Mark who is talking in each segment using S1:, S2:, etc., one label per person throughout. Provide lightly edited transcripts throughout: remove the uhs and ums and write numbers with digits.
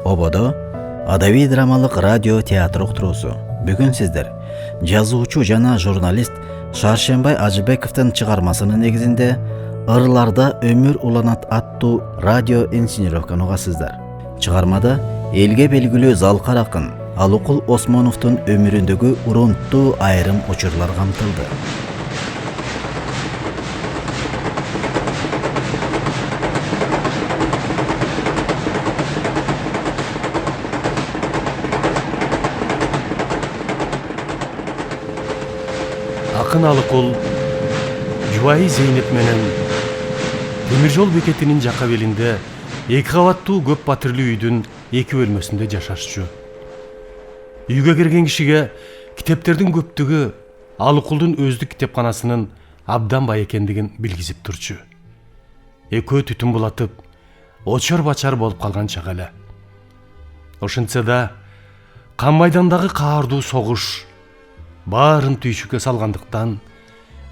S1: Ободо адабий драмалык радио театр уктуруусу. Бүгүн сиздер жазуучу жана журналист Шаршембай Ажыбековдун чыгармасынын негизинде Ырларда өмүр уланат аттуу радио инсценировканы угасыздар. Чыгармада элге белгилүү залкар акын Алыкул Осмоновдун өмүрүндөгү урунттуу айрым учурлар камтылды.
S2: Акын Алыкул жубайы Зейнеп менен темир жол бекетинин жака белинде эки кабаттуу көп батирлүү үйдүн эки бөлмөсүндө жашашчу. Үйгө кирген кишиге китептердин көптүгү Алыкулдун өздүк китепканасынын абдан бай экендигин билгизип турчу. Экөө түтүн булатып, очор бачар болуп калган чак эле. Ошентсе да Кан майдандагы каардуу согуш баарын түйшүккө салгандыктан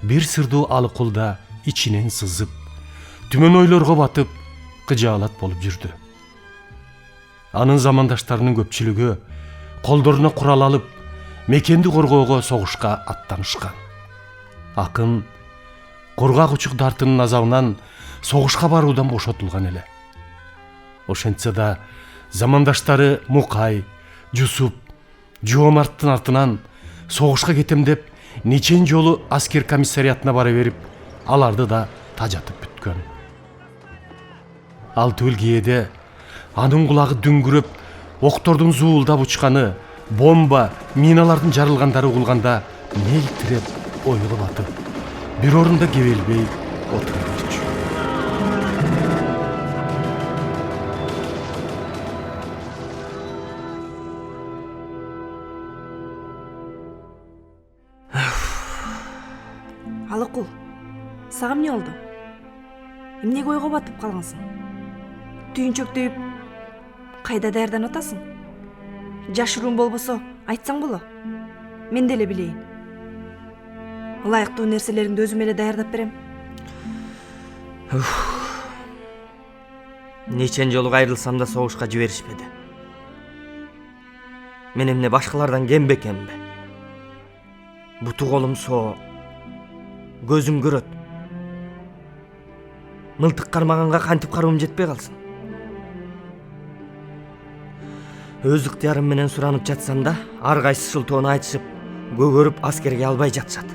S2: бир сырдуу Алыкулда ичинен сызып, түмөн ойлорго батып, кыжаалат болуп жүрдү. Анын замандаштарынын көпчүлүгү колдоруна курал алып, мекенди коргоого согушка аттанышкан. Акын кургак учук дартынын азабынан согушка баруудан бошотулган эле. Ошентсе да замандаштары Мукай, Жусуп, Жоомарттын артынан согушка кетем деп нечен жолу аскер комиссариятына бара берип, аларды да тажатып бүткөн. Ал түгүл кээде анын кулагы дүңгүрөп, октордун зуулдап учканы, бомба, миналардын жарылгандары угулганда мелтиреп, ойго батып, бир орунда кебелбей отура берчү.
S3: Алыкул, сага эмне болду? Эмнеге ойго батып калгансың? Түйүнчөктөйүп, кайда даярданып атасың? Жашыруун болбосо, айтсаң боло. Мен деле билейин. Ылайыктуу нерселериңди өзүм эле даярдап берем.
S4: Нечен жолу кайрылсам да согушка жиберишпеди. Мен эмне башкалардан кем бекенби? Буту колум соо, көзүм көрөт. Мылтык кармаганга кантип кароом жетпей калсын? Өз ыктыярым менен суранып жатсам да, ар кайсы шылтоону айтышып, көгөрүп аскерге албай жатышат.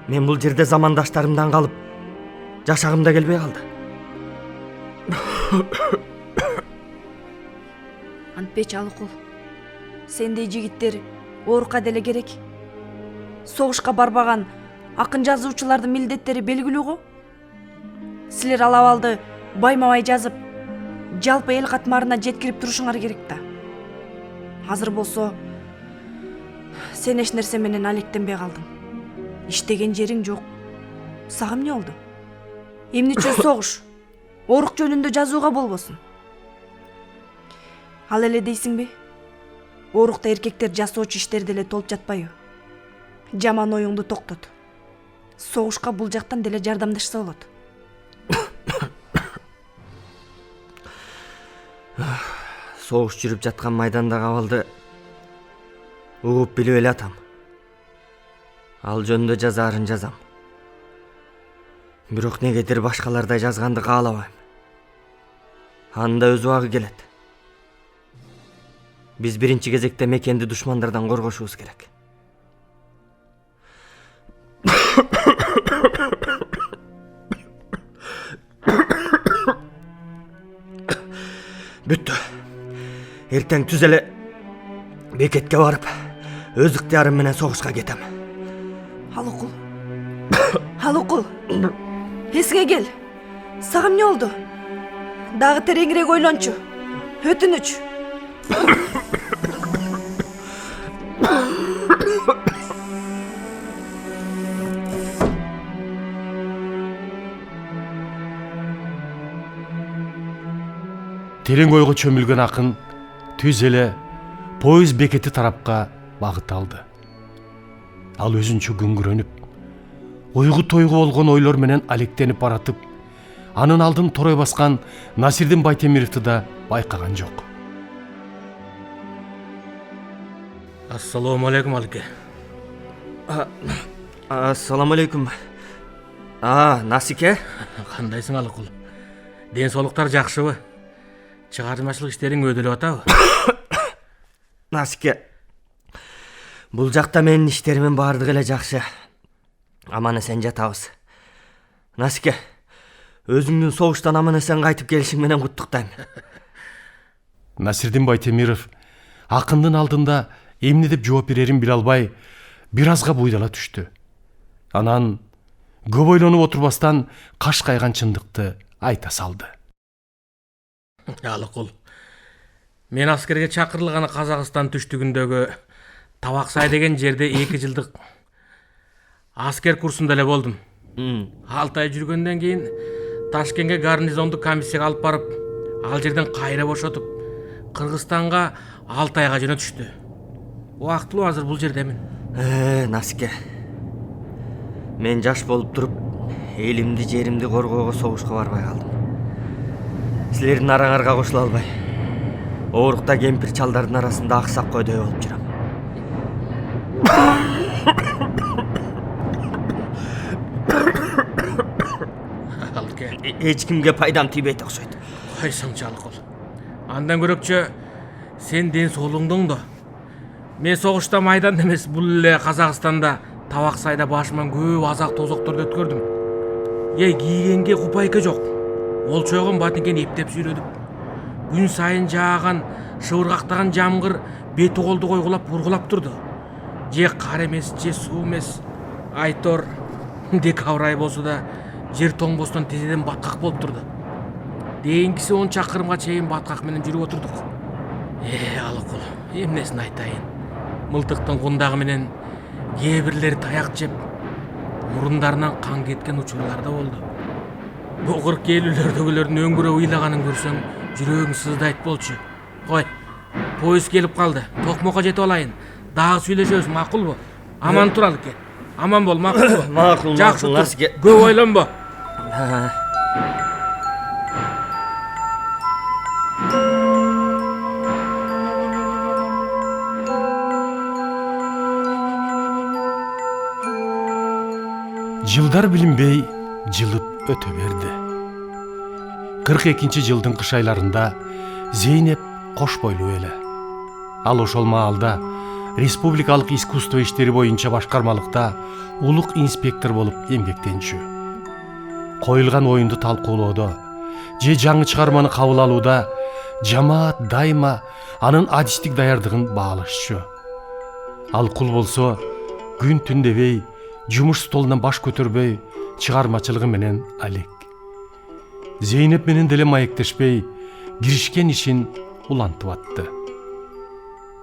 S4: Мен бул жерде замандаштарымдан калып, жашагым да келбей калды.
S3: Антпеч Алыкул, сендей жигиттер оорукка деле керек. Согушка барбаган акын жазуучулардын милдеттери белгилүү го. Силер ал абалды байма-бай жазып, жалпы эл катмарына жеткирип турушуңар керек да. Азыр болсо сен эч нерсе менен алектенбей калдың. Иштеген жериң жок. Сага эмне болду? Эмне үчүн согуш? Оорук жөнүндө жазууга болбосун. Ал эле дейсиңби? Оорукта эркектер жасоочу иштерди эле толуп жатпайбы? Жаман оюңду токтот. Согушка бул жактан деле жардамдашса болот.
S4: Согуш жүрүп жаткан майдандагы абалды угуп билип эле атам. Ал жөнүндө жазаарын жазам. Бирок негедир башкалардай жазганды каалабайм. Анда өз убагы келет. Биз биринчи кезекте мекенди душмандардан коргошубуз керек. Бүттү. Эртең түз эле бекетке барып, өз ыктыярым менен согушка кетем.
S3: Алыкул. Алыкул. Эсиңе кел. Сага эмне болду? Дагы тереңирээк ойлончу. Өтүнүч.
S2: Терең ойго чөмүлгөн акын түз эле поезд бекети тарапка багыт алды. Ал өзүнчө күңгүрөнүп, ойгу тойгу болгон ойлор менен алектенип баратып, анын алдын торой баскан Насирдин Байтемировду да байкаган жок.
S5: Ассаламу алейкум, Алке.
S4: Ассаламу алейкум. Насике?
S5: Кандайсың, Алыкул? Ден соолуктар жакшыбы? Чыгармачылык иштериң өдөлүп атабы?
S4: Насике, бул жакта менин иштеримин баардыгы эле жакшы. Аман эсен жатабыз. Насике, өзүңдүн согуштан аман эсен кайтып келишиң менен куттуктайм.
S2: Насирдин Байтемиров акындын алдында эмне деп жооп берерин биле албай бир азга буйдала түштү. Анан көп ойлонуп отурбастан каш кайган чындыкты айта салды.
S5: Алыкул, мен аскерге чакырылганы Казакстан түштүгүндөгү Табаксай деген жерде 2 жылдык аскер курсунда эле болдум. 6 ай жүргөндөн кийин Ташкентке гарнизондук комиссияга алып барып, ал жерден кайра бошотуп, Кыргызстанга 6 айга жөнөтүштү. Убактылуу азыр бул жердемин.
S4: Насике, мен жаш болуп туруп, элимди, жеримди коргоого согушка барбай калдым. Силердин араңарга кошула албай, оорукта кемпир чалдардын арасында аксак койдой болуп жүрөм.
S5: Алке,
S4: Эч кимге пайдам тийбейт окшойт.
S5: койсоңчу Алыкул. Андан көрөкчө сен ден соолугуңдун да. Мен согушта майданда эмес, бул эле Казакстанда Табаксайда башыман көп азак тозокторду өткөрдүм. Кийгенге купайка жок. Олчойгон батинкени эптеп сүйрөдүп. Күн сайын жааган, шыбыргактаган жамгыр бети колду койгулап, бургулап турду. Же кар эмес, же суу эмес. Айтор декабрь айы болсо да жер тоңбостон тизеден баткак болуп турду. Дейинкиси 10 чакырымга чейин баткак менен жүрүп отурдук. Алыкул, эмнесин айтайын? Мылтыктын кундагы менен кээ бирлери таяк жеп, мурундарынан кан кеткен учурлар да болду. Бу 40-50-лөрдөгүлөрдүн өңгүрөп ыйлаганын көрсөң, жүрөгүң сыздайт болчу. Кой, поезд келип калды. Токмокко жетип алайын. Дагы сүйлөшөбүз, макулбу? Аман тур Алке. Аман бол, макулбу?
S4: Макул,
S5: Жакшы тур.
S4: Насике.
S5: Көп ойлонбо.
S2: Жылдар билинбей жылып өтө берди. 42-жылдын кыш айларында Зейнеп кош бойлуу эле. Ал ошол маалда республикалык искусство иштери боюнча башкармалыкта улук инспектор болуп эмгектенчү. Коюлган оюнду талкуулоодо же жаңы чыгарманы кабыл алууда жамаат дайыма анын адистик даярдыгын баалашчу. Ал кул болсо күн түн дебей, жумуш столунан баш көтөрбөй, чыгармачылыгы менен алек. Зейнеп менен деле маектешпей, киришкен ишин улантып атты.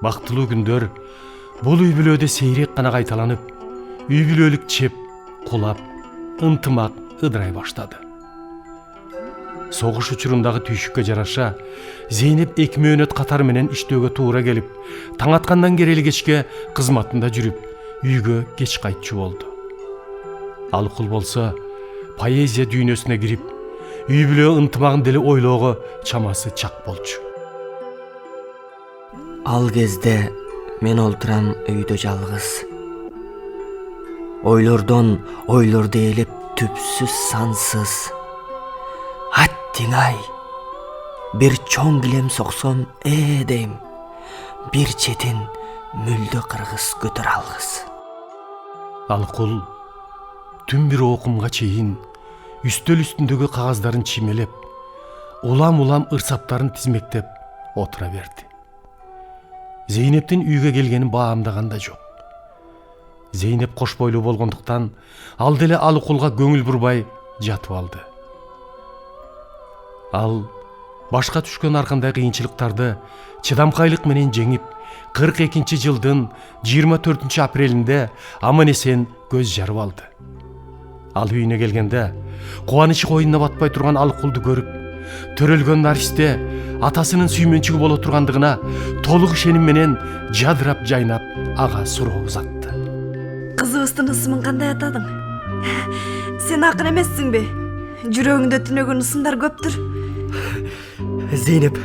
S2: Бактылуу күндөр бул үй бүлөдө сейрек гана кайталанып, үй бүлөлүк чеп, кулап, ынтымак ыдырай баштады. Согуш учурундагы түйшүккө жараша, Зейнеп 2 мөөнөт катары менен иштөөгө туура келип, таң аткандан керели кечке кызматында жүрүп, үйгө кеч кайтчу болду. Алыкул болсо поэзия дүйнөсүнө кирип, үй бүлө ынтымагын деле ойлоого чамасы чак болчу.
S4: Ал кезде мен олтурам үйдө жалгыз. Ойлордон ойлорду ээлеп түпсүз сансыз. Аттиңай, бир чоң килем соксом дейм, бир четин мүлдө кыргыз көтөр алгыз.
S2: Алыкул түн бир окумга чейин үстөл үстүндөгү кагаздарын чимелеп, улам-улам ырсаптарын тизмектеп отура берди. Зейнептин үйгө келгенин баамдаган да жок. Зейнеп кош бойлуу болгондуктан ал деле Алыкулга көңүл бурбай жатып алды. Ал башка түшкөн ар кандай кыйынчылыктарды чыдамкайлык менен жеңип, 42-жылдын 24-апрелинде аман эсен көз жарып алды. Ал үйүнө келгенде кубанычы коюнуна батпай турган Алыкулду көрүп, төрөлгөн наристе атасынын сүймөнчүгү боло тургандыгына толук ишеним менен жадырап жайнап ага суроо узатты.
S3: Кызыбыздын ысымын кандай атадың? Сен акын эмессиңби? жүрөгүңдө түнөгөн ысымдар көптүр.
S4: Зейнеп,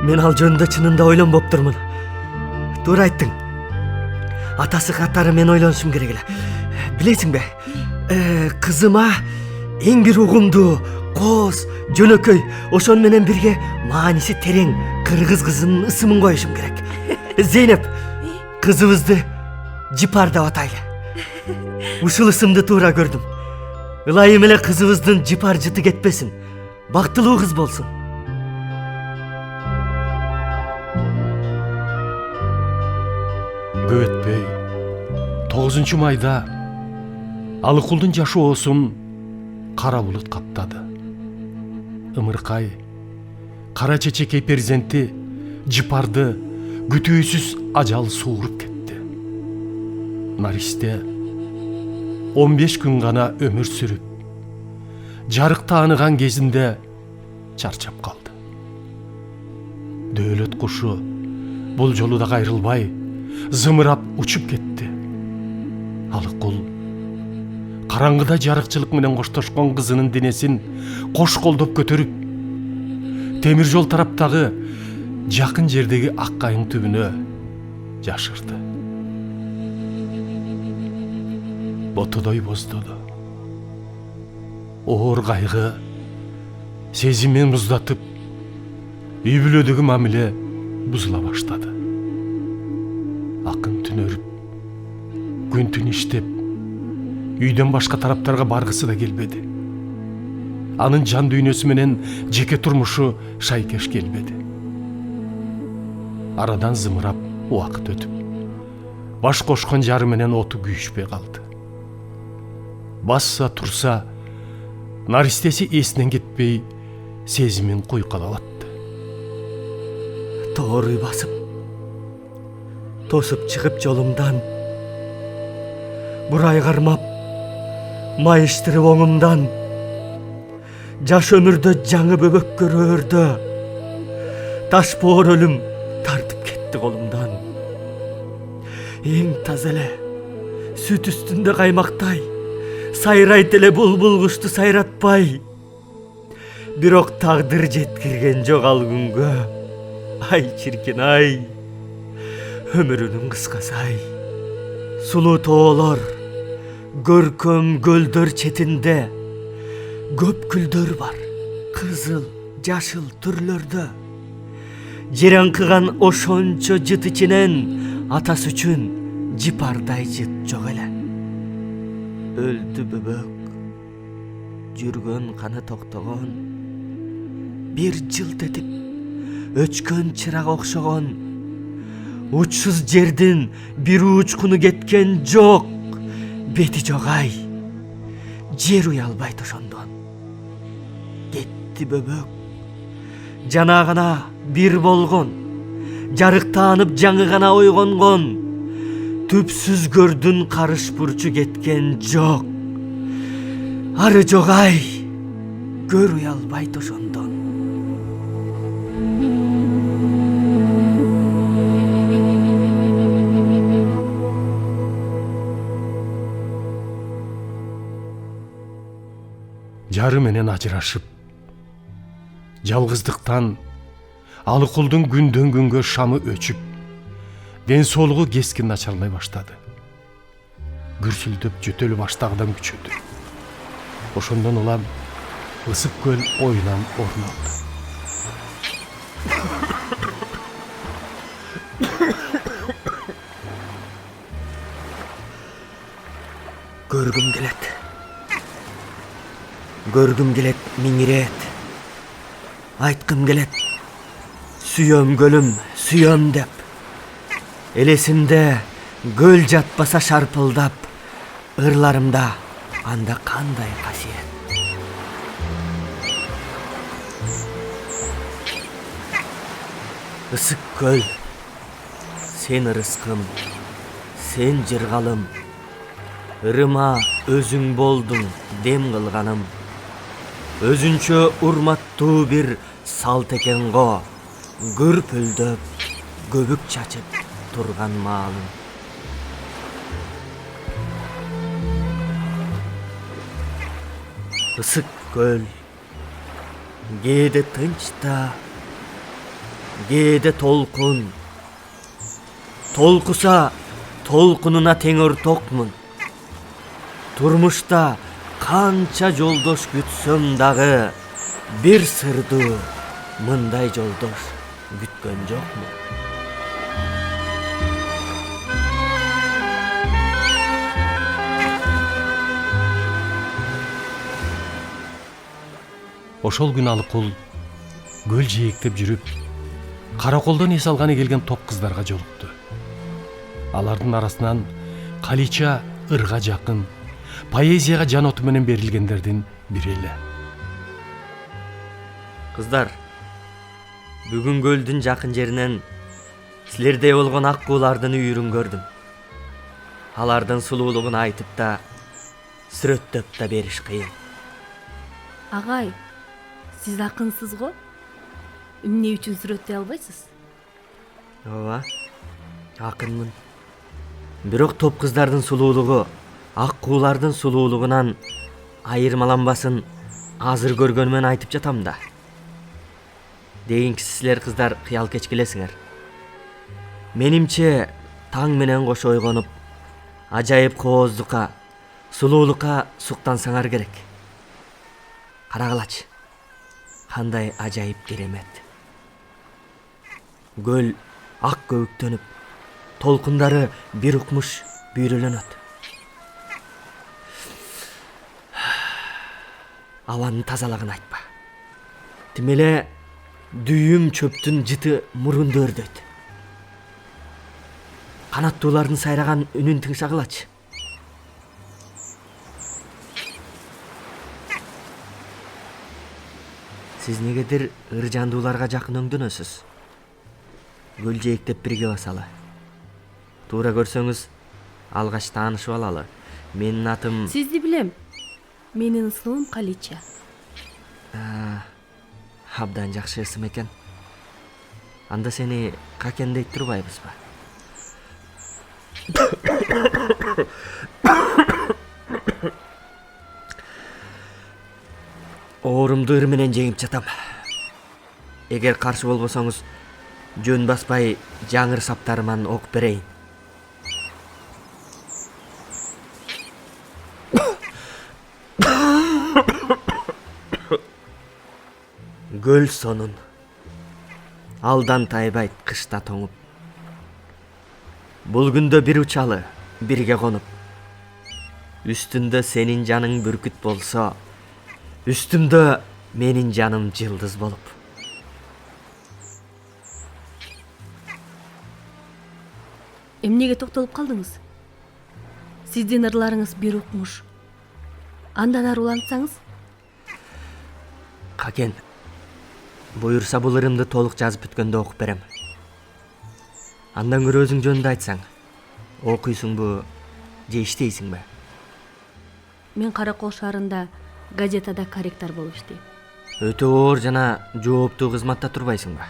S4: мен ал жөнүндө чынында ойлонбоп турмун. Туура айттың. Атасы катары мен ойлонушум керек эле. Билесиңби, кызыма эң бир угумдуу, кооз, жөнөкөй, ошон менен бирге мааниси терең кыргыз кызынын ысымын коюшум керек. Зейнеп, кызыбызды Жипар деп атайлы. Ушул ысымды туура көрдүм. Ылайым эле кызыбыздын Жипар жыты кетпесин. Бактылуу кыз болсун.
S2: Көп өтпөй 9 майда Алыкулдун жашоосун кара булут каптады. Ымыркай кара чечекей перзенти Жипарды күтүүсүз ажал сууруп кетти. Наристе 15 күн гана өмүр сүрүп, жарык тааныган кезинде чарчап калды. Дөөлөт кушу бул жолу да кайрылбай зымырап учуп кетти. Алыкул караңгыда жарыкчылык менен коштошкон кызынын денесин кош колдоп көтөрүп, темир жол тараптагы жакын жердеги ак кайың түбүнө жашырды. Ботодой боздоду. Оор кайгы сезимин муздатып, үй бүлөдөгү мамиле бузула баштады. Акын түнөрүп, күн түн иштеп, үйдөн башка тараптарга баргысы да келбеди. Анын жан дүйнөсү менен жеке турмушу шайкеш келбеди. Арадан зымырап убакыт өтүп, баш кошкон жары менен оту күйүшпөй калды. Басса турса, наристеси эсинен кетпей, сезимин куйкалап атты.
S4: Тооруй басып, тосуп чыгып жолумдан, бурай кармап, майыштырып оңумдан, жаш өмүрдө жаңы бөбөк көрөөрдө, таш боор өлүм тартып кетти колумдан. Эң таза эле, сүт үстүндө каймактай, сайрайт эле булбул кушту сайратпай. Бирок тагдыр жеткирген жок ал күнгө. Ай чиркин ай, өмүрүнүн кыскасы ай. Сулуу тоолор, көркөм көлдөр четинде көп гүлдөр бар, кызыл, жашыл түрлөрдө. Жер аңкыган ошончо жыт ичинен атасы үчүн Жипардай жыт жок эле. Өлдү бөбөк, жүргөн каны токтогон, бир жылт этип өчкөн чырак окшогон, учсуз жердин бир учкуну кеткен жок, бети жок ай, жер уялбайт ошондон. Кетти бөбөк, жана гана бир болгон, жарыктанып жаңы гана ойгонгон, түпсүз көрдүн карыш бурчу кеткен жок. Ары жок ай, көр уялбайт ошондон.
S2: Жары менен ажырашып, жалгыздыктан Алыкулдун күндөн күнгө шамы өчүп, ден соолугу кескин начарлай баштады. Күрсүлдөп жөтөлү баштагыдан күчөдү. Ошондон улам ысык көл оюнан орун алды.
S4: Көргүм келет миңирет. Айткым келет, сүйөм көлүм, сүйөм деп. Элесимде көл жатпаса шарпылдап, ырларымда анда кандай касиет. Ысык көл, сен ырыскым, сен жыргалым, ырыма өзүң болдуң дем кылганым. Өзүнчө урматтуу бир салт экен го, көрпүлдөп, көбүк чачып турган маалым. ысык көл, кээде тынч да, кээде толкун. Толкуса толкунуна тең ортокмун. Турмушта канча жолдош күтсөм дагы, бир сырдуу мындай жолдош күткөн жокмун.
S2: Ошол күн Алыкул көл жээктеп жүрүп, караколдон эс алганы келген топ кыздарга жолукту. Алардын арасынан Калича ырга жакын, поэзияга жан оту менен берилгендердин бири эле.
S4: Кыздар, бүгүн көлдүн жакын жеринен силердей болгон ак куулардын үйүрүн көрдүм. Алардын сулуулугун айтып да, сүрөттөп да бериш кыйын.
S6: Агай, сиз акынсыз го? Эмне үчүн сүрөттөй албайсыз?
S4: Ооба, акынмын. Бирок топ кыздардын сулуулугу ак куулардын сулуулугунан айырмаланбасын азыр көргөнүмөн айтып жатам да. Дейинки силер кыздар кыял кеч келесиңер. Менимче таң менен кошо ойгонуп, ажайып кооздукка, сулуулукка суктансаңар керек. Карагылачы, кандай ажайып керемет. Көл ак көбүктөнүп, толкундары бир укмуш бүйрөлөнөт. Абанын тазалагын айтпа. Тимеле дүйүм чөптүн жыты мурунду өрдөйт. Канаттуулардын сайраган үнүн тыңшагылачы. Сиз негедир ыр жандууларга жакын өңдөнөсүз. Көл жээктеп бирге басалы. Туура көрсөңүз, алгач таанышып алалы. Менин атым...
S6: Сизди билем. Менин ысымым Калича.
S4: Абдан жакшы ысым экен. Анда сени Какен дейт турбайбызбы? Оорумду ыр менен жеңип жатам. Эгер каршы болбосоңуз, жөн баспай жаңыр саптарыман ок берейин. Көл сонун, алдан тайбайт кышта тоңуп. Бул күндө бир учалы, бирге конуп. Үстүндө сенин жаның бүркүт болсо, үстүмдө менин жаным жылдыз болуп.
S6: Эмнеге токтолуп калдыңыз? Сиздин ырларыңыз бир укмуш. Андан ары улантсаңыз?
S4: Какен, буюрса бул ырымды толук жазып бүткөндө окуп берем. Андан көрө өзүң жөнүндө айтсаң, окуйсуңбу же иштейсиңби?
S6: Мен Каракол шаарында газетада корректор болуп иштейм.
S4: Өтө оор жана жооптуу кызматта турбайсыңбы?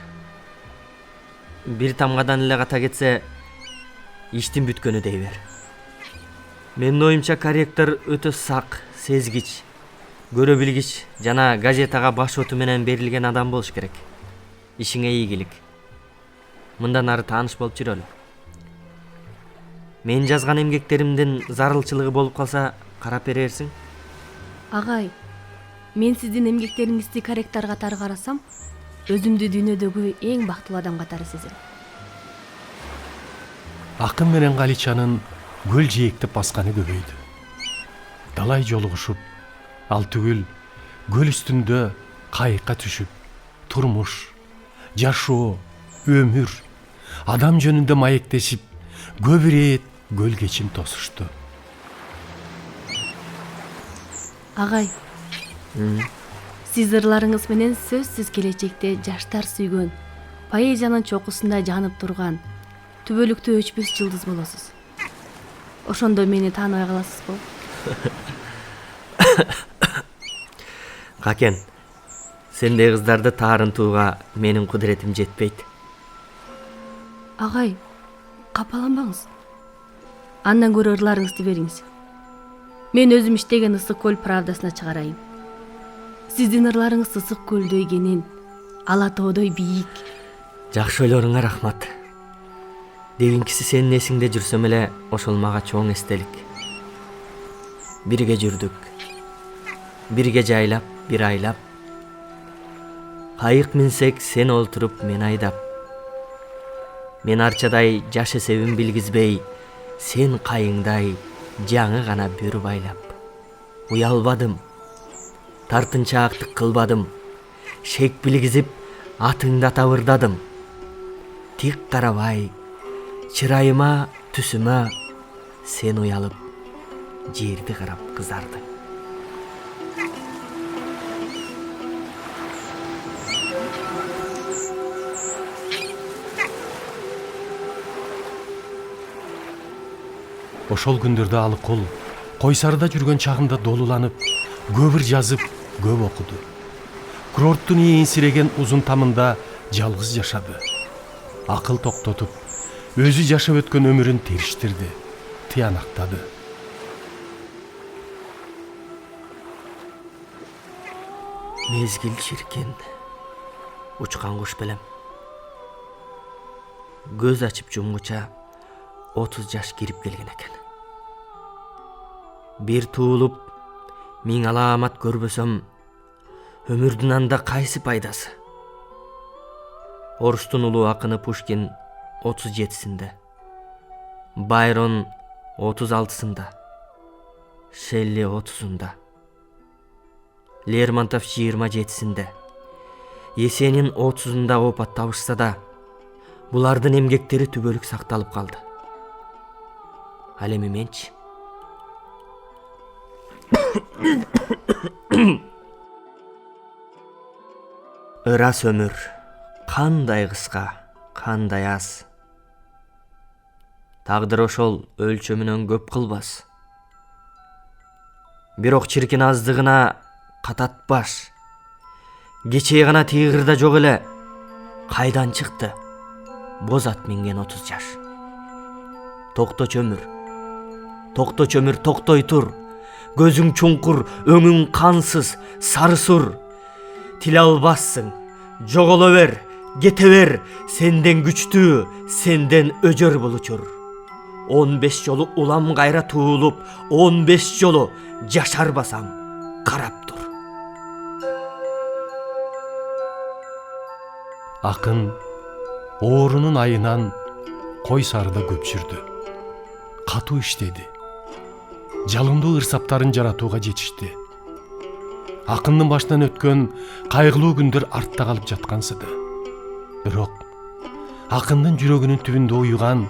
S4: Бир тамгадан эле ката кетсе, иштин бүткөнү дей бер. Менин оюмча корректор өтө сак, сезгич, көрө билгич жана газетага баш оту менен берилген адам болуш керек. Ишиңе ийгилик. Мындан ары тааныш болуп жүрөлү. Мен жазган эмгектеримдин зарылчылыгы болуп калса, карап берерсиң?
S6: Агай, мен сиздин эмгектериңизди корректор катары карасам, өзүмдү дүйнөдөгү эң бактылуу адам катары сезем.
S2: Акын менен Каличанын көл жээктеп басканы көбөйдү. Далай жолугушуп, ал түгүл көл үстүндө кайыкка түшүп, турмуш, жашоо, өмүр, адам жөнүндө маектешип, көп ирет көл кечин тосушту.
S6: Агай, сиз ырларыңыз менен сөзсүз келечекте жаштар сүйгөн, поэзиянын чокусунда жанып турган, түбөлүктүү өчпөс жылдыз болосуз. Ошондо мени тааныбай каласызбы?
S4: Какен, сендей кыздарды таарынтууга менин кудуретим жетпейт.
S6: Агай, капаланбаңыз. Андан көрө ырларыңызды бериңиз. Мен өзүм иштеген Ысык көл правдасына чыгарайын. Сиздин ырларыңыз ысык көлдөй кенен, ала тоодой бийик.
S4: Жакшы ойлоруңа рахмат. Дегенкиси сенин эсиңде жүрсөм эле ошол мага чоң эстелик. Бирге жүрдүк. Бирге жайлап, бир айлап. Кайык минсек сен олтуруп мен айдап. Мен арчадай жаш эсебин билгизбей, сен кайыңдай жаңы гана бүр байлап. Уялбадым, тартынчаактык кылбадым, шек билгизип атыңда табырдадым. Тик карабай, чырайыма, түсүмө сен уялып, жерди карап кызарды.
S2: Ошол күндөрдө Алыкул Койсарда жүргөн чагында долуланып, көп ыр жазып, көп окуду. Курорттун эңсиреген узун тамында жалгыз жашады. Акыл токтотуп, өзү жашап өткөн өмүрүн териштирди, тыянактады.
S4: Мезгил чиркин, учкан куш белем. Көз ачып жумгуча 30 жаш кирип келген экен. Бир туулуп, миң аламат көрбөсөм, өмүрдүн анда кайсы пайдасы? Орустун улуу акыны Пушкин 37-синде, Байрон 36-сында, Шелли 30-унда, Лермонтов 27-синде, Есенин 30-унда опат табышса да, булардын эмгектери түбөлүк сакталып калды. Ал эми менчи? Ырас өмүр, кандай кыска, кандай аз. Тагдыр ошол өлчөмүнөн көп кылбас. Бирок чиркин аздыгына кататпаш. Кечээ гана тыйгырда жок эле, кайдан чыкты? Боз ат минген 30 жаш. Токто чөмүр, токтой тур. Көзүң чуңкур, өңүң кансыз, сары сур. Тиле албассың, жоголо бер, кете бер. Сенден күчтүү, сенден өжөр болучур. 15 жолу улам кайра туулуп, 15 жолу жашарбасам, карап тур.
S2: Акын оорунун айынан Койсарда көп жүрдү. Катуу иштеди. Жалындуу ырсаптарын жаратууга жетишти. Акындын башынан өткөн кайгылуу күндөр артта калып жаткансыды. Бирок акындын жүрөгүнүн түбүндө уюган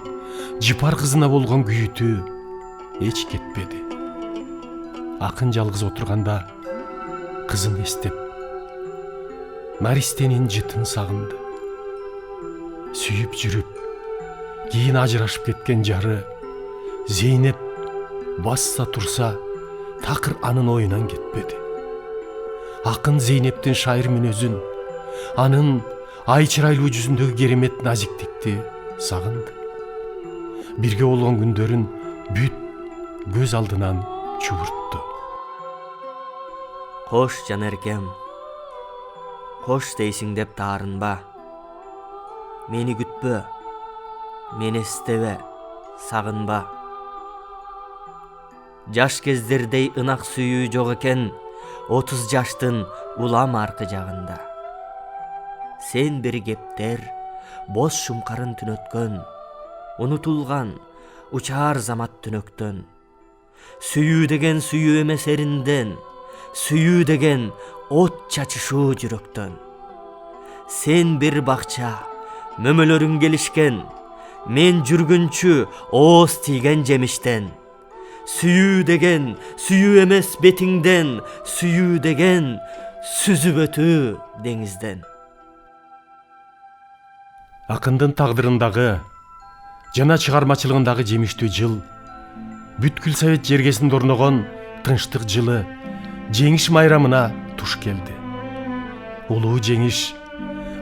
S2: жыпар кызына болгон күйүтүү эч кетпеди. Акын жалгыз отурганда кызын эстеп, Наристенин жытын сагынды. Сүйүп жүрүп, кийин ажырашып кеткен жары Зейнеп басса турса, такыр анын оюнан кетпеди. Акын Зейнептин шайыр мүнөзүн, анын ай чырайлуу жүзүндөгү керемет назиктикти сагынды. Бирге болгон күндөрүн бүт көз алдынан чугуртту.
S4: Кош жанеркем, кош дейсиң деп таарынба. Мени күтпө, мени эстебе, сагынба. Жаш кездердей ынак сүйүү жок экен 30 жаштын улам аркы жагында. Сен бир кептер, боз шумкарын түнөткөн, унутулган, учаар замат түнөктөн. Сүйүү деген сүйүү эмес эринден, сүйүү деген от чачышуу жүрөктөн. Сен бир бакча, мөмөлөрүң келишкен, мен жүргүнчү ооз тийген жемиштен. Сүйүү деген сүйүү эмес бетиңден, сүйүү деген сүзүп өтүү деңизден.
S2: Акындын тагдырындагы жана чыгармачылыгындагы жемиштүү жыл, бүткүл Совет жергесинде орногон тынчтык жылы жеңиш майрамына туш келди. Улуу жеңиш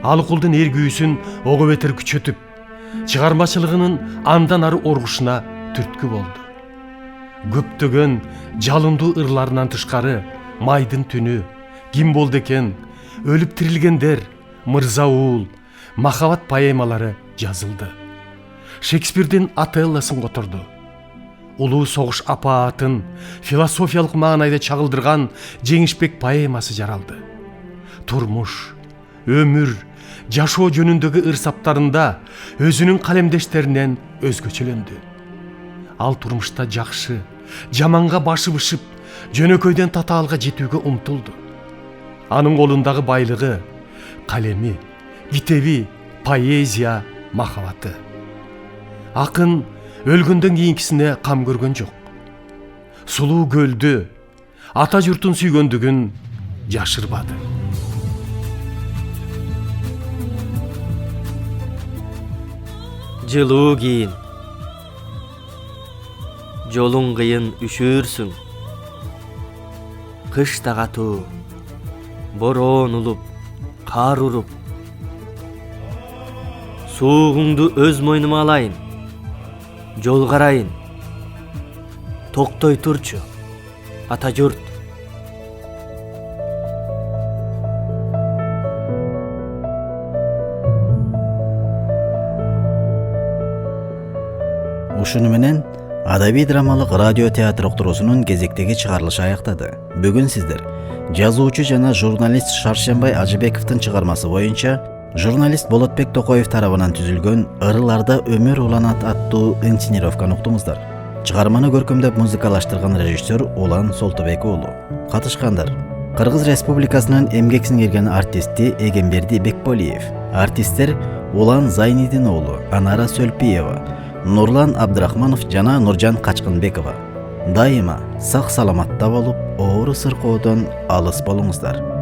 S2: Алыкулдун эр күйүүсүн ого бетер күчөтүп, чыгармачылыгынын андан ары оргушуна түрткү болду. Көптөгөн жалындуу ырларынан тышкары Майдын түнү, ким болду экен, өлүп тирилгендер, мырза уул, махабат поэмалары жазылды. Шекспирдин Отеллосын которду. Улуу согуш апаатын философиялык маанайда чагылдырган Жеңишбек поэмасы жаралды. Турмуш, өмүр, жашоо жөнүндөгү ырсаптарында өзүнүн калемдештеринен өзгөчөлөндү. Ал турмушта жакшы, жаманга башы бышып, жөнөкөйдөн татаалга жетүүгө умтулду. Анын колундагы байлыгы, калеми, китеби, поэзия, махабаты. Акын өлгөндөн кийинкисине кам көргөн жок. Сулуу көлдү, ата журтун сүйгөндүгүн жашырбады.
S4: Жылуу кийин. Жолуң кыйын үшүрсүң. Кыш да катуу. Бороон улуп, кар уруп. Суугуңду өз мойнума алайын. Жол карайын. Токтой турчу, ата журт.
S1: Ушуну менен адабий драмалык радио театр уктуруусунун кезектеги чыгарылышы аяктады. Бүгүн сиздер жазуучу жана журналист Шаршембай Ажыбековдун чыгармасы боюнча журналист Болотбек Токоев тарабынан түзүлгөн «Ырыларда өмүр уланат» аттуу инсценировканы уктуңуздар. Чыгарманы көркөмдөп музыкалаштырган режиссер Улан Солтубек уулу. Катышкандар: Кыргыз Республикасынын эмгек сиңирген артисти Эгемберди Бекполиев, артисттер Улан Зайнидин уулу, Анара Сөлпиева, Нурлан Абдрахманов жана Нуржан Качкынбекова. Дайыма сак саламатта болуп, оору сыркоодон алыс болуңуздар.